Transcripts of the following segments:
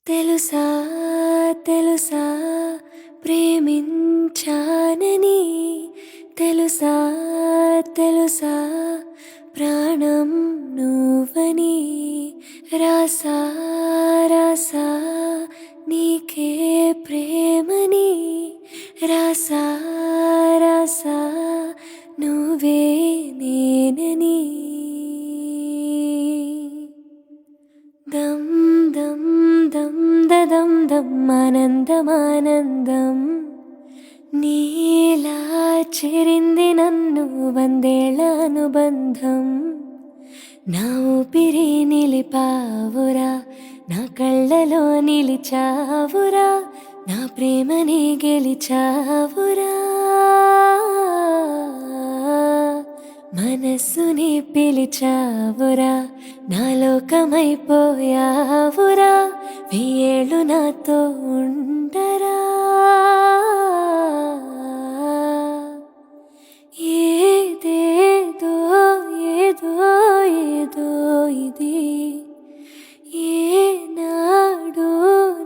తెలుసా తెలుసా ప్రేమించానని తెలుసా తెలుసా ప్రాణం నువ్వని రాసా రాసా నీకే ప్రేమని రాసా రాసా నువ్వే నేనని దం దం దం దదం దం ఆనందమానందం నీలా చేరింది నన్ను వందేళ్ల అనుబంధం నా ఊపిరి నిలిపావురా నా కళ్ళలో నిలిచావురా నా ప్రేమని గెలిచావురా మనస్సుని పిలిచావురా నా లోకమైపోయావురా వెయ్యేళ్ళు నాతో ఉండరా ఏదేదో ఏదో ఏదో ఇది ఏనాడు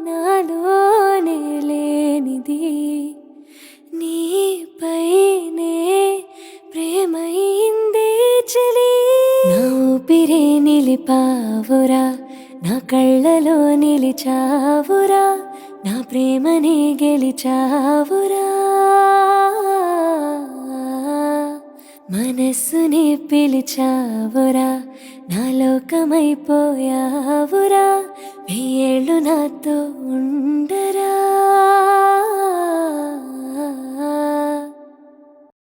నాలోనే లేనిది నీపైనే ప్రేమైందే చలి నా ఊపిరి నిలిపావురా నా కళ్ళలో నిలిచావురా నా ప్రేమని గెలిచావురా మనస్సుని పిలిచావురా నా లోకమైపోయావురా వెయ్యేళ్ళు నాతో ఉండరా